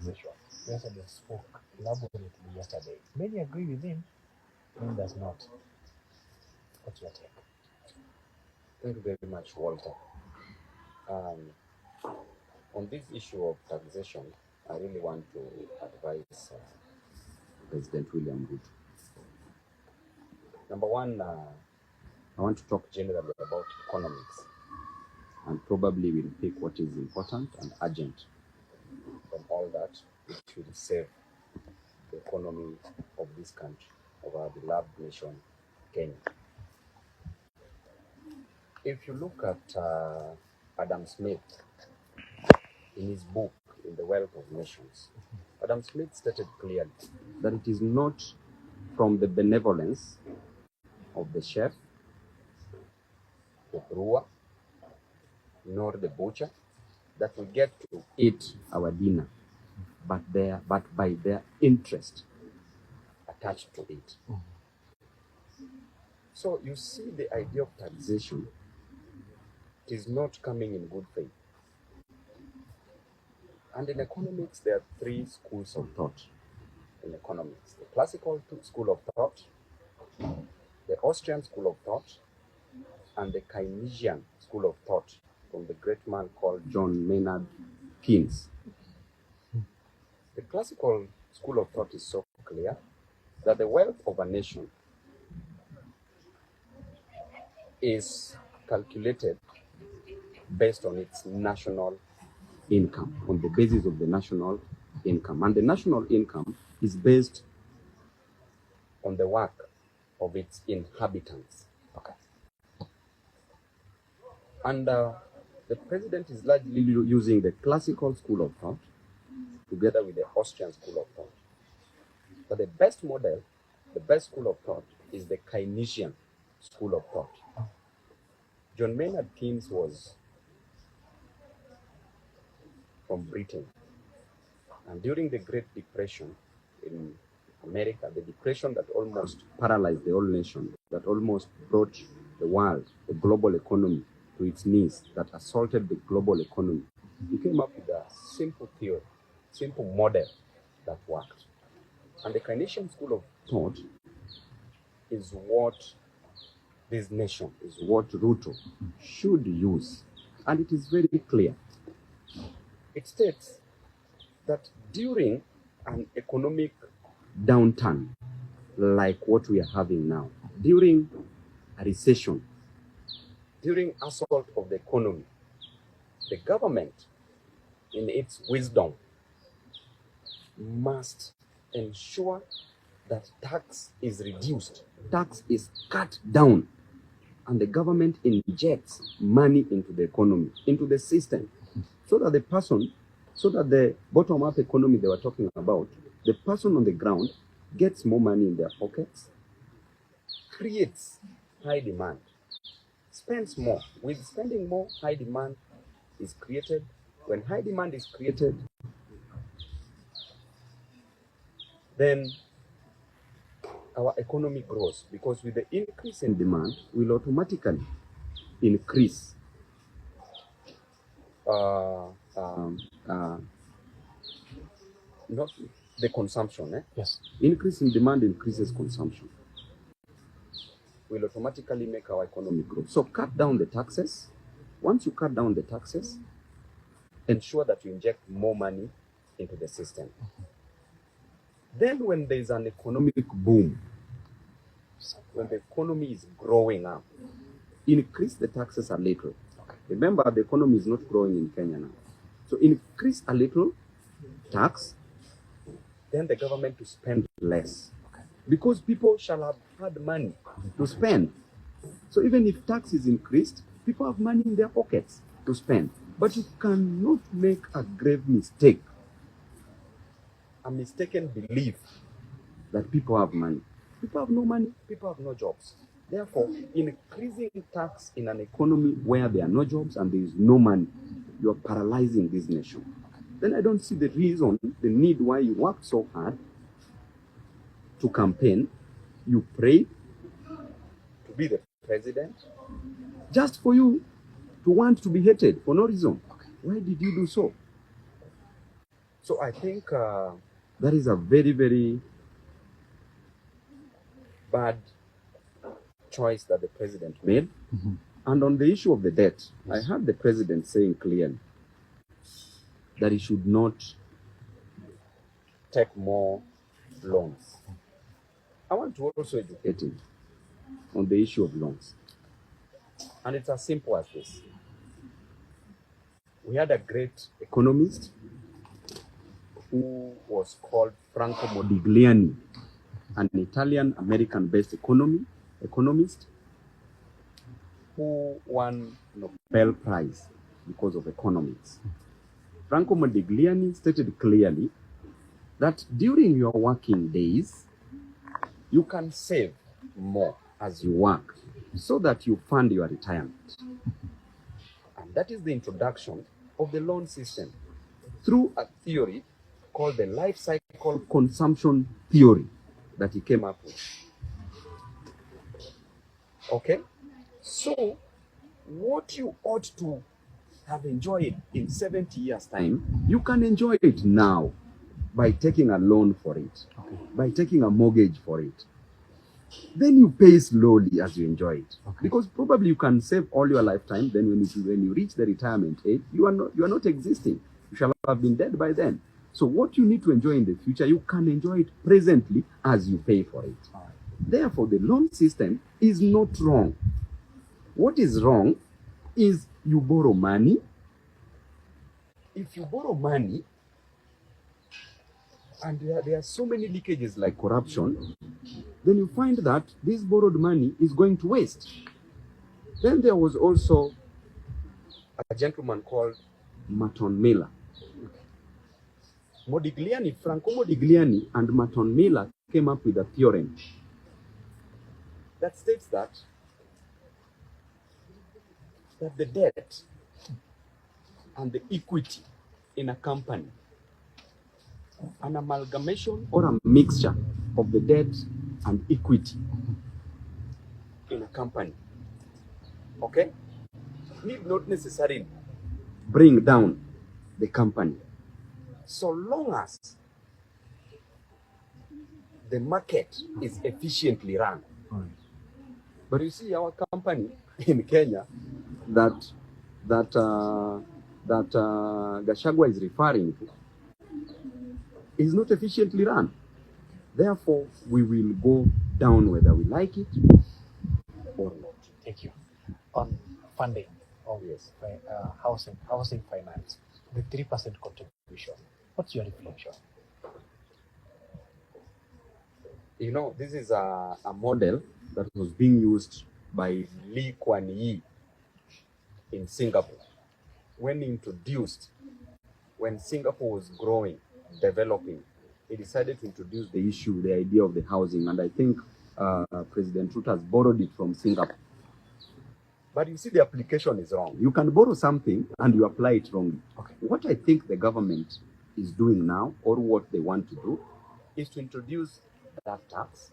taxation. Yesterday spoke elaborately yesterday. Many agree with him, many does not. What's your take? Thank you very much, Walter. On this issue of taxation, I really want to advise President William Ruto. Number one, I want to talk generally about economics, and probably will pick what is important and urgent from all that, which will save the economy of this country, of our beloved nation, Kenya. If you look at Adam Smith, in his book, In the Wealth of Nations, Adam Smith stated clearly that it is not from the benevolence of the chef, the brewer, nor the butcher that we get to eat our dinner, but by their interest attached to it. So you see, the idea of taxation is not coming in good faith. And in economics, there are three schools of thought in economics: the classical school of thought, the Austrian school of thought, and the Keynesian school of thought from the great man called John Maynard Keynes. The classical school of thought is so clear that the wealth of a nation is calculated based on its national income, on the basis of the national income. And the national income is based on the work of its inhabitants. Okay. And the president is largely using the classical school of thought together with the Austrian school of thought. But the best model, the best school of thought, is the Keynesian school of thought. John Maynard Keynes was from Britain. And during the Great Depression in America, the depression that almost paralyzed the whole nation, that almost brought the world, the global economy to its knees, that assaulted the global economy, he came up with a simple theory, simple model that worked. And the Keynesian school of thought is what this nation, is what Ruto should use. And it is very clear. It states that during an economic downturn like what we are having now, during a recession, during assault of the economy, the government, in its wisdom, must ensure that tax is reduced, tax is cut down, and the government injects money into the economy, into the system, so that the bottom-up economy they were talking about, the person on the ground gets more money in their pockets, creates high demand, spends more. With spending more, high demand is created. When high demand is created, then our economy grows, because with the increase in demand, we'll automatically increase not the consumption. Yes. Increase in demand increases consumption. Will automatically make our economy grow. So cut down the taxes. Once you cut down the taxes, ensure that you inject more money into the system. Then when there's an economic boom, when the economy is growing up, increase the taxes a little. Okay. Remember, the economy is not growing in Kenya now. So increase a little tax, then the government to spend less. Okay. Because people shall have had money to spend. So even if tax is increased, people have money in their pockets to spend. But you cannot make a grave mistake, a mistaken belief that people have money. People have no money, people have no jobs. Therefore, increasing tax in an economy where there are no jobs and there is no money, you are paralyzing this nation. Then I don't see the reason, the need why you work so hard to campaign. You pray to be the president just for you to want to be hated for no reason. Why did you do so? So I think that is a very, very bad choice that the president made. Mm-hmm. And on the issue of the debt, I heard the president saying clearly that he should not take more loans. I want to also educate him on the issue of loans. And it's as simple as this. We had a great economist who was called Franco Modigliani, an Italian-American-based economist who won Nobel Prize because of economics. Franco Modigliani stated clearly that during your working days, you can save more as you work so that you fund your retirement. And that is the introduction of the loan system through a theory called the life cycle consumption theory that he came up with. Okay? So, what you ought to have enjoyed in 70 years' time, you can enjoy it now by taking a loan for it, by taking a mortgage for it. Then you pay slowly as you enjoy it. Because probably you can save all your lifetime, then when you reach the retirement age, you are not existing. You shall have been dead by then. So what you need to enjoy in the future, you can enjoy it presently as you pay for it. Therefore, the loan system is not wrong. What is wrong is you borrow money. If you borrow money, and there are so many leakages like corruption, then you find that this borrowed money is going to waste. Then there was also a gentleman called Merton Miller. Franco Modigliani and Merton Miller came up with a theorem that states that the debt and the equity in a company, an amalgamation or a mixture of the debt and equity in a company, okay, need not necessarily bring down the company, so long as the market is efficiently run. But you see, our company in Kenya that Gachagua is referring to is not efficiently run. Therefore, we will go down whether we like it or not. Thank you. On funding of housing finance, the 3% contribution, what's your reflection? You know, this is a model that was being used by Lee Kuan Yew in Singapore. When Singapore was growing, developing, he decided to introduce the idea of the housing. And I think President Ruto has borrowed it from Singapore. But you see, the application is wrong. You can borrow something and you apply it wrongly. What I think the government is doing now, or what they want to do, is to introduce that tax